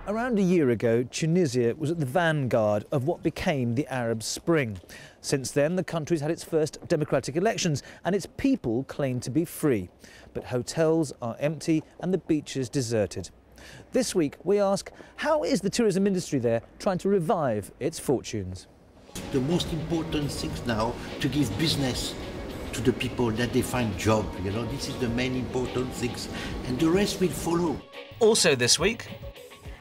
Around a year ago, Tunisia was at the vanguard of what became the Arab Spring. Since then, the country's had its first democratic elections and its people claim to be free. But hotels are empty and the beaches deserted. This week, we ask, how is the tourism industry there trying to revive its fortunes? The most important thing now to give business to the people, that they find job, this is the main important things, and the rest will follow. Also this week,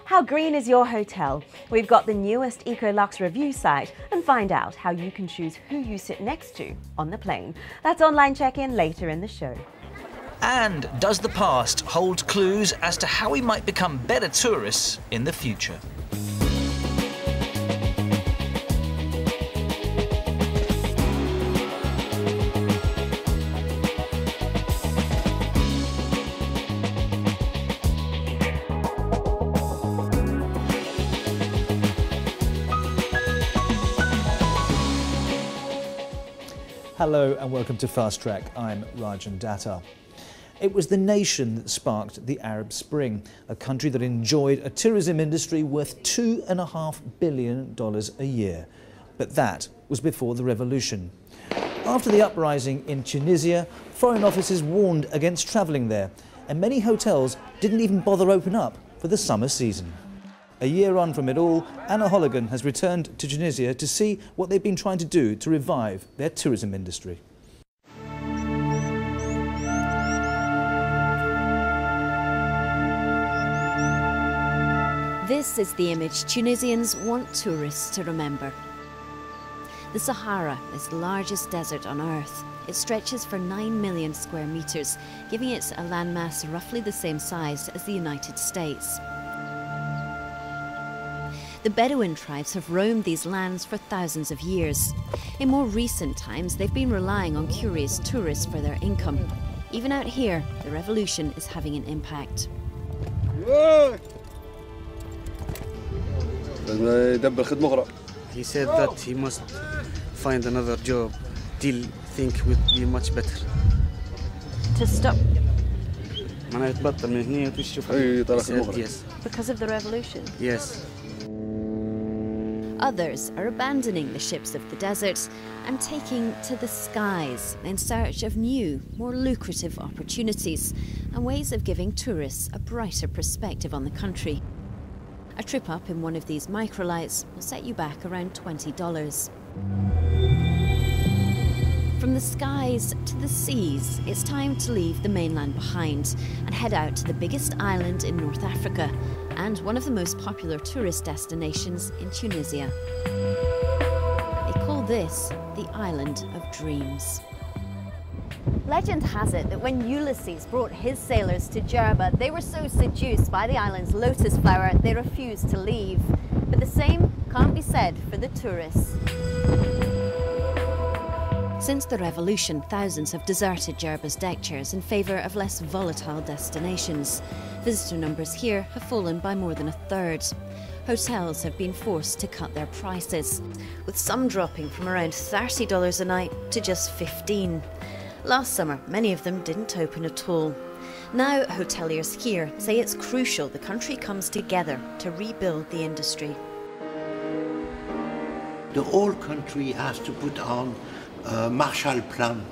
how green is your hotel? We've got the newest Ecolux review site and find out how you can choose who you sit next to on the plane. That's online check-in later in the show. And does the past hold clues as to how we might become better tourists in the future? Hello and welcome to Fast Track. I'm Rajan Datta. It was the nation that sparked the Arab Spring, a country that enjoyed a tourism industry worth $2.5 billion a year. But that was before the revolution. After the uprising in Tunisia, foreign offices warned against travelling there, and many hotels didn't even bother open up for the summer season. A year on from it all, Anna Holligan has returned to Tunisia to see what they've been trying to do to revive their tourism industry. This is the image Tunisians want tourists to remember. The Sahara is the largest desert on Earth. It stretches for 9 million square metres, giving it a landmass roughly the same size as the United States. The Bedouin tribes have roamed these lands for thousands of years. In more recent times, they've been relying on curious tourists for their income. Even out here, the revolution is having an impact. He said that he must find another job till things would be much better. To stop? He said yes. Because of the revolution? Yes. Others are abandoning the ships of the desert and taking to the skies in search of new, more lucrative opportunities and ways of giving tourists a brighter perspective on the country. A trip up in one of these microlights will set you back around $20. From the skies to the seas, it's time to leave the mainland behind and head out to the biggest island in North Africa and one of the most popular tourist destinations in Tunisia. They call this the Island of Dreams. Legend has it that when Ulysses brought his sailors to Jerba, they were so seduced by the island's lotus flower they refused to leave. But the same can't be said for the tourists. Since the revolution, thousands have deserted Jerba's deck chairs in favour of less volatile destinations. Visitor numbers here have fallen by more than a third. Hotels have been forced to cut their prices, with some dropping from around $30 a night to just $15. Last summer, many of them didn't open at all. Now, hoteliers here say it's crucial the country comes together to rebuild the industry. The whole country has to put on a Marshall Plan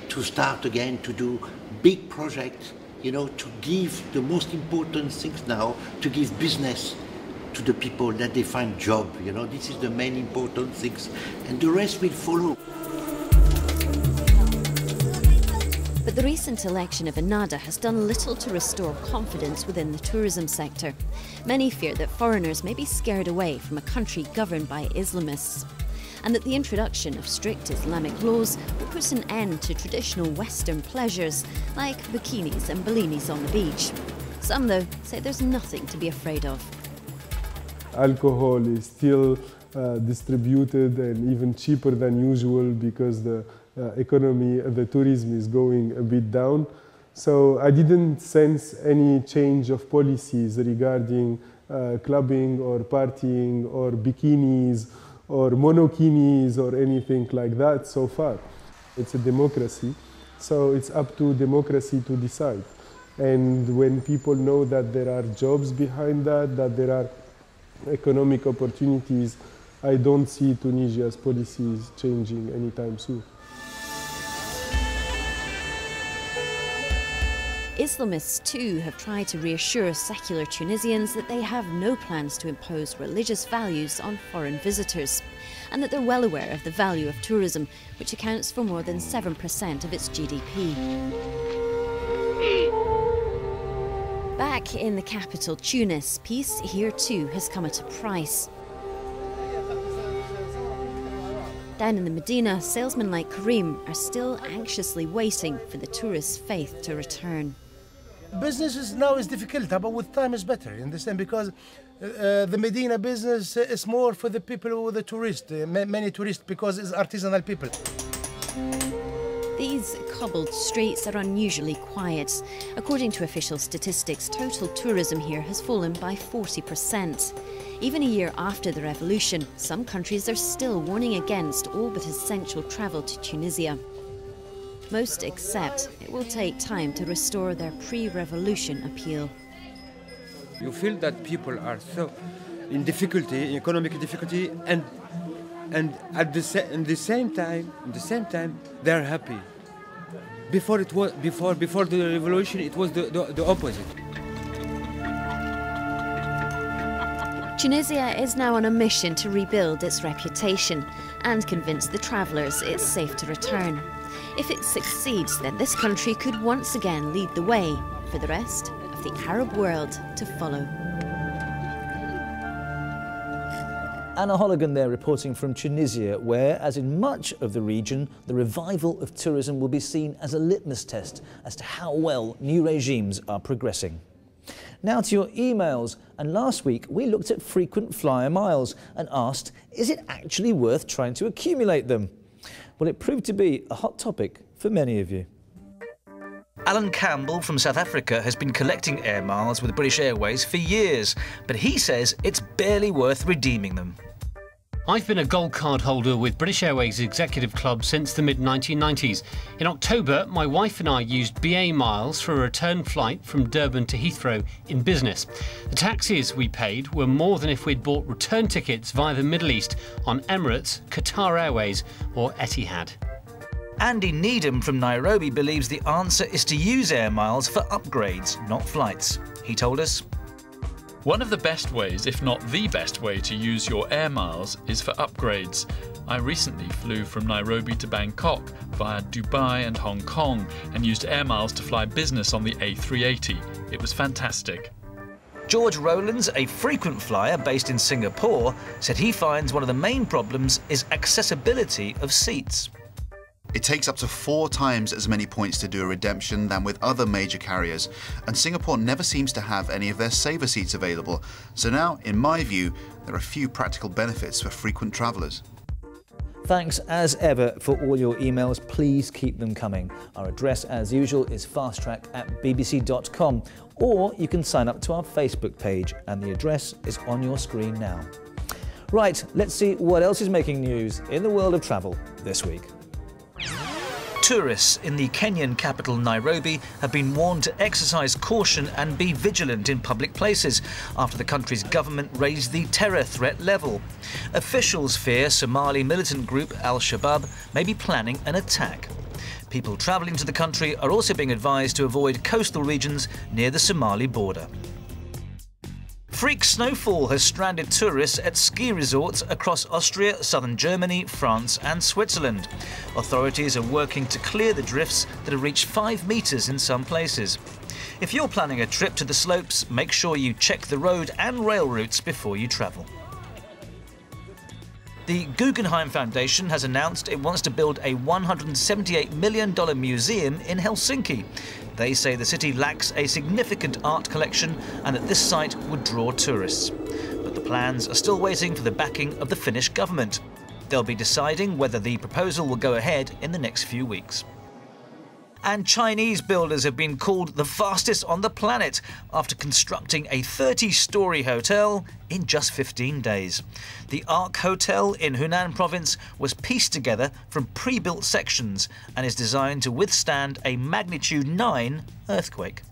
to start again to do big projects, to give the most important things now, to give business to the people, that they find job, this is the main important things, and the rest will follow. But the recent election of Ennahda has done little to restore confidence within the tourism sector. Many fear that foreigners may be scared away from a country governed by Islamists, and that the introduction of strict Islamic laws will put an end to traditional Western pleasures like bikinis and Bellinis on the beach. Some, though, say there's nothing to be afraid of. Alcohol is still distributed and even cheaper than usual because the economy, the tourism is going a bit down. So I didn't sense any change of policies regarding clubbing or partying or bikinis or monokinis or anything like that so far. It's a democracy, so it's up to democracy to decide. And when people know that there are jobs behind that, that there are economic opportunities, I don't see Tunisia's policies changing anytime soon. Islamists too have tried to reassure secular Tunisians that they have no plans to impose religious values on foreign visitors, and that they're well aware of the value of tourism, which accounts for more than 7% of its GDP. Back in the capital, Tunis, peace here too has come at a price. Down in the Medina, salesmen like Karim are still anxiously waiting for the tourist faith to return. Business now is difficult, but with time is better in the sense because the Medina business is more for the people with the tourists, many tourists, because it's artisanal people. These cobbled streets are unusually quiet. According to official statistics, total tourism here has fallen by 40%. Even a year after the revolution, some countries are still warning against all but essential travel to Tunisia. Most accept it will take time to restore their pre-revolution appeal. You feel that people are so in difficulty, economic difficulty, and at the same time, they are happy. Before the revolution, it was the opposite. Tunisia is now on a mission to rebuild its reputation and convince the travellers it's safe to return. If it succeeds, then this country could once again lead the way for the rest of the Arab world to follow. Anna Holligan there reporting from Tunisia, where, as in much of the region, the revival of tourism will be seen as a litmus test as to how well new regimes are progressing. Now to your emails, and last week we looked at frequent flyer miles and asked, is it actually worth trying to accumulate them? Well, it proved to be a hot topic for many of you. Alan Campbell from South Africa has been collecting air miles with British Airways for years, but he says it's barely worth redeeming them. I've been a gold card holder with British Airways Executive Club since the mid-1990s. In October, my wife and I used BA miles for a return flight from Durban to Heathrow in business. The taxes we paid were more than if we'd bought return tickets via the Middle East on Emirates, Qatar Airways or Etihad. Andy Needham from Nairobi believes the answer is to use air miles for upgrades, not flights. He told us, one of the best ways, if not the best way to use your air miles is for upgrades. I recently flew from Nairobi to Bangkok via Dubai and Hong Kong and used air miles to fly business on the A380. It was fantastic. George Rowlands, a frequent flyer based in Singapore, said he finds one of the main problems is accessibility of seats. It takes up to 4 times as many points to do a redemption than with other major carriers, and Singapore never seems to have any of their saver seats available. So now, in my view, there are few practical benefits for frequent travellers. Thanks as ever for all your emails. Please keep them coming. Our address, as usual, is fasttrack@bbc.com, or you can sign up to our Facebook page, and the address is on your screen now. Right, let's see what else is making news in the world of travel this week. Tourists in the Kenyan capital Nairobi have been warned to exercise caution and be vigilant in public places after the country's government raised the terror threat level. Officials fear Somali militant group Al-Shabaab may be planning an attack. People travelling to the country are also being advised to avoid coastal regions near the Somali border. Freak snowfall has stranded tourists at ski resorts across Austria, southern Germany, France and Switzerland. Authorities are working to clear the drifts that have reached 5 metres in some places. If you're planning a trip to the slopes, make sure you check the road and rail routes before you travel. The Guggenheim Foundation has announced it wants to build a $178 million museum in Helsinki. They say the city lacks a significant art collection and that this site would draw tourists. But the plans are still waiting for the backing of the Finnish government. They'll be deciding whether the proposal will go ahead in the next few weeks. And Chinese builders have been called the fastest on the planet after constructing a 30-storey hotel in just 15 days. The Ark Hotel in Hunan province was pieced together from pre-built sections and is designed to withstand a magnitude 9 earthquake.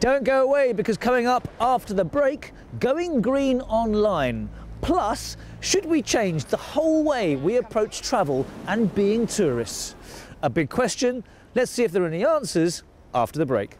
Don't go away, because coming up after the break, going green online. Plus, should we change the whole way we approach travel and being tourists? A big question. Let's see if there are any answers after the break.